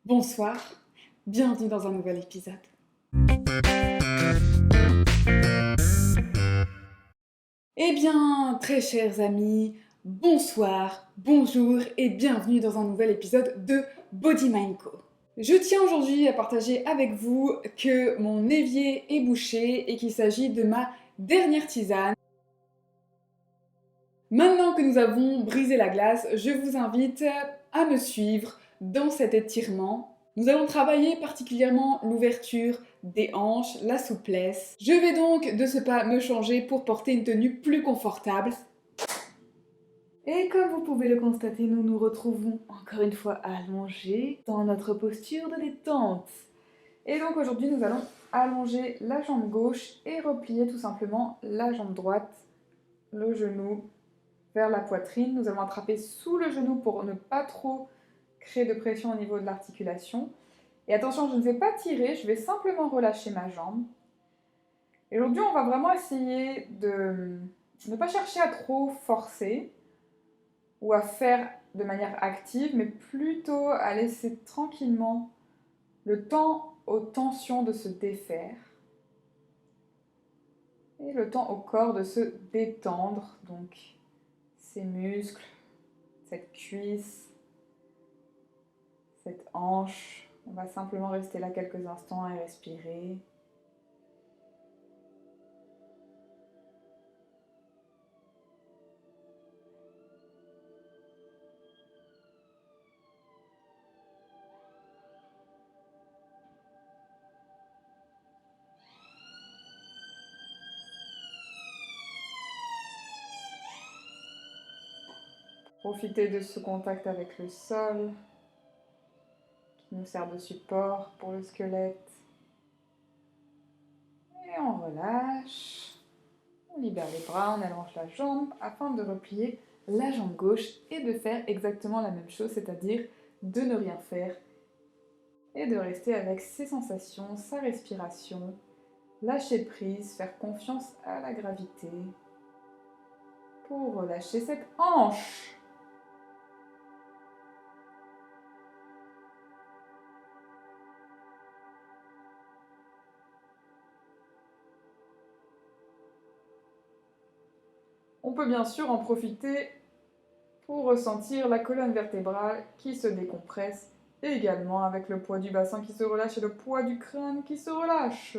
Bonsoir, bienvenue dans un nouvel épisode. Eh bien, très chers amis, bonsoir, bonjour et bienvenue dans un nouvel épisode de Body Mind Co. Je tiens aujourd'hui à partager avec vous que mon évier est bouché et qu'il s'agit de ma dernière tisane. Maintenant que nous avons brisé la glace, je vous invite à me suivre dans cet étirement. Nous allons travailler particulièrement l'ouverture des hanches, la souplesse. Je vais donc de ce pas me changer pour porter une tenue plus confortable. Et comme vous pouvez le constater, nous nous retrouvons encore une fois allongés dans notre posture de détente. Et donc aujourd'hui, nous allons allonger la jambe gauche et replier tout simplement la jambe droite, le genou vers la poitrine. Nous allons attraper sous le genou pour ne pas trop créer de pression au niveau de l'articulation. Et attention, je ne vais pas tirer, je vais simplement relâcher ma jambe. Et aujourd'hui, on va vraiment essayer de ne pas chercher à trop forcer ou à faire de manière active, mais plutôt à laisser tranquillement le temps aux tensions de se défaire et le temps au corps de se détendre. Donc, ces muscles, cette cuisse, cette hanche. On va simplement rester là quelques instants et respirer. Profitez de ce contact avec le sol qui nous sert de support pour le squelette. Et on relâche. On libère les bras, on allonge la jambe afin de replier la jambe gauche et de faire exactement la même chose, c'est-à-dire de ne rien faire et de rester avec ses sensations, sa respiration, lâcher prise, faire confiance à la gravité pour relâcher cette hanche. On peut bien sûr en profiter pour ressentir la colonne vertébrale qui se décompresse et également avec le poids du bassin qui se relâche et le poids du crâne qui se relâche.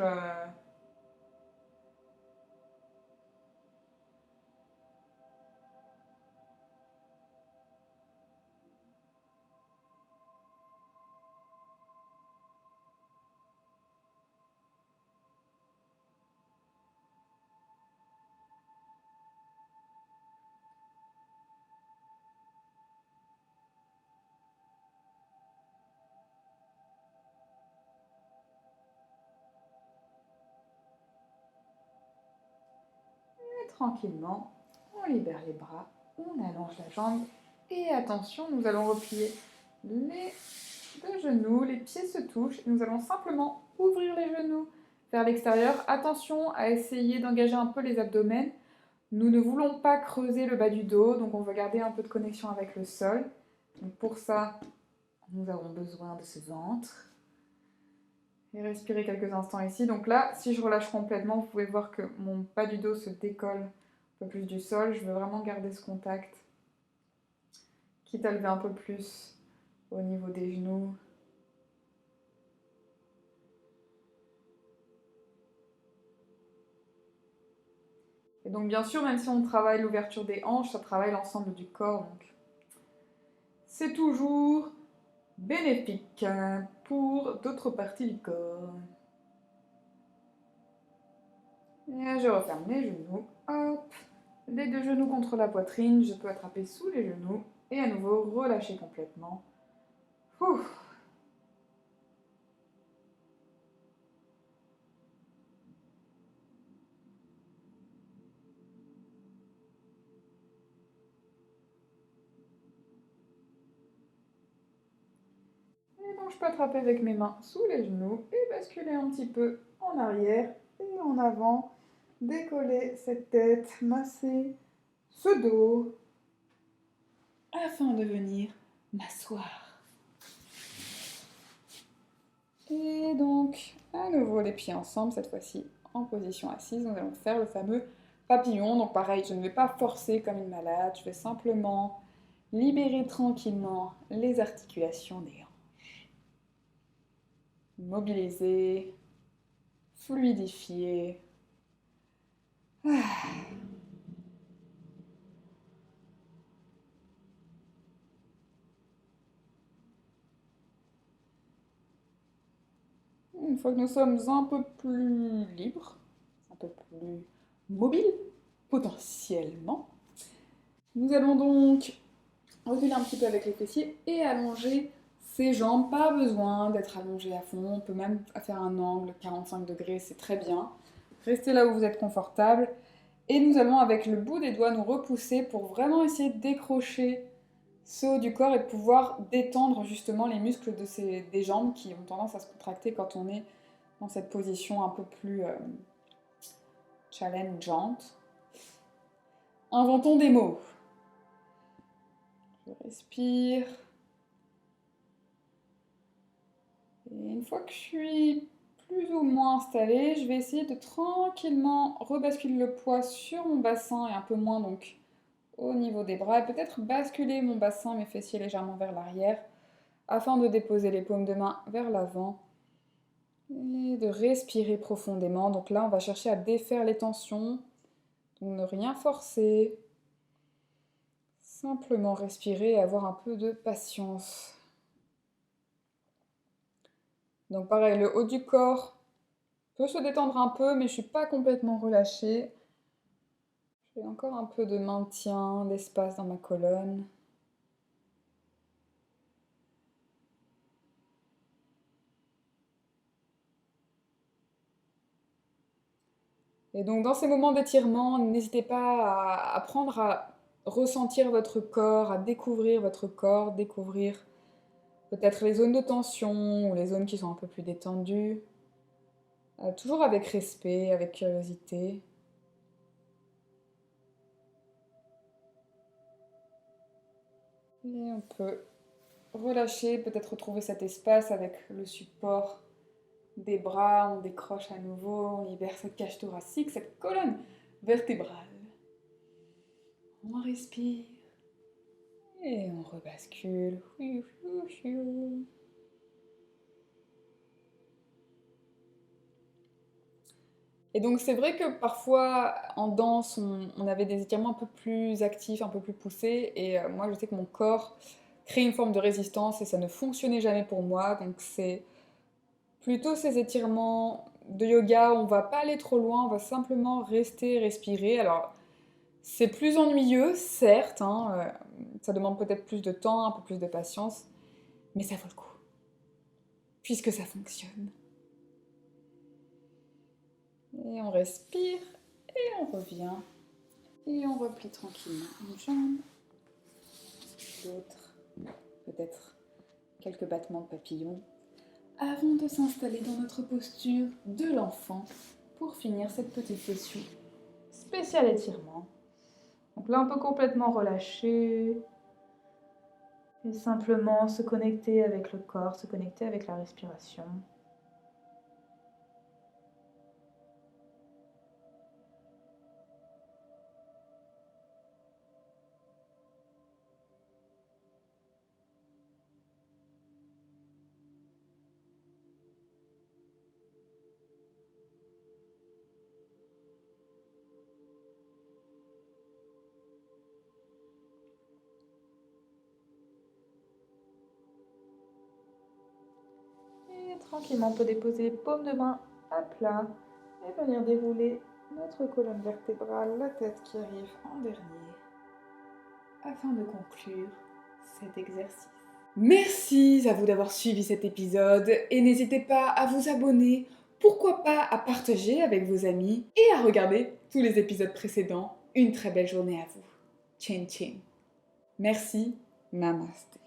Et tranquillement, on libère les bras, on allonge la jambe et attention, nous allons replier les deux genoux, les pieds se touchent et nous allons simplement ouvrir les genoux vers l'extérieur. Attention à essayer d'engager un peu les abdomens. Nous ne voulons pas creuser le bas du dos, donc on va garder un peu de connexion avec le sol. Donc pour ça, nous avons besoin de ce ventre. Et respirer quelques instants ici. Donc là, si je relâche complètement, vous pouvez voir que mon bas du dos se décolle un peu plus du sol. Je veux vraiment garder ce contact, quitte à lever un peu plus au niveau des genoux. Et donc bien sûr, même si on travaille l'ouverture des hanches, ça travaille l'ensemble du corps. Donc c'est toujours bénéfique pour d'autres parties du corps. Et je referme les genoux. Hop. Les deux genoux contre la poitrine. Je peux attraper sous les genoux. Et à nouveau, relâcher complètement. Ouf. Et donc je peux attraper avec mes mains sous les genoux et basculer un petit peu en arrière et en avant. Décoller cette tête, masser ce dos afin de venir m'asseoir. À nouveau les pieds ensemble, cette fois-ci en position assise. Nous allons faire le fameux papillon. Donc pareil, je ne vais pas forcer comme une malade, je vais simplement libérer tranquillement les articulations des hanches. Mobiliser, fluidifier. Une fois que nous sommes un peu plus libres, un peu plus mobiles, potentiellement, nous allons donc reculer un petit peu avec les fessiers et allonger ses jambes. Pas besoin d'être allongé à fond, on peut même faire un angle 45 degrés, c'est très bien. Restez là où vous êtes confortable. Et nous allons avec le bout des doigts nous repousser pour vraiment essayer de décrocher ce haut du corps et de pouvoir détendre justement les muscles des jambes qui ont tendance à se contracter quand on est dans cette position un peu plus challengeante. Inventons des mots. Je respire. Et une fois que je suis plus ou moins installée, je vais essayer de tranquillement rebasculer le poids sur mon bassin et un peu moins donc au niveau des bras, et peut-être basculer mon bassin, mes fessiers légèrement vers l'arrière, afin de déposer les paumes de main vers l'avant et de respirer profondément. Donc là, on va chercher à défaire les tensions, donc ne rien forcer, simplement respirer et avoir un peu de patience. Donc pareil, le haut du corps peut se détendre un peu, mais je ne suis pas complètement relâchée. J'ai encore un peu de maintien d'espace dans ma colonne. Et donc dans ces moments d'étirement, n'hésitez pas à apprendre à ressentir votre corps, à découvrir votre corps, découvrir peut-être les zones de tension ou les zones qui sont un peu plus détendues. Toujours avec respect, avec curiosité. Et on peut relâcher, peut-être retrouver cet espace avec le support des bras, on décroche à nouveau, on libère cette cage thoracique, cette colonne vertébrale. On respire et on rebascule. Et donc c'est vrai que parfois en danse, on avait des étirements un peu plus actifs, un peu plus poussés, et moi je sais que mon corps crée une forme de résistance et ça ne fonctionnait jamais pour moi, donc c'est plutôt ces étirements de yoga, on va pas aller trop loin, on va simplement rester, respirer. Alors c'est plus ennuyeux, certes, hein, ça demande peut-être plus de temps, un peu plus de patience, mais ça vaut le coup, puisque ça fonctionne. Et on respire, et on revient, et on replie tranquillement une jambe, l'autre, peut-être quelques battements de papillon, avant de s'installer dans notre posture de l'enfant pour finir cette petite session spéciale étirement. Donc là, on peut complètement relâcher et simplement se connecter avec le corps, se connecter avec la respiration. Et tranquillement, on peut déposer les paumes de main à plat et venir dérouler notre colonne vertébrale, la tête qui arrive en dernier, afin de conclure cet exercice. Merci à vous d'avoir suivi cet épisode et n'hésitez pas à vous abonner, pourquoi pas à partager avec vos amis et à regarder tous les épisodes précédents. Une très belle journée à vous. Chin chin. Merci. Namaste.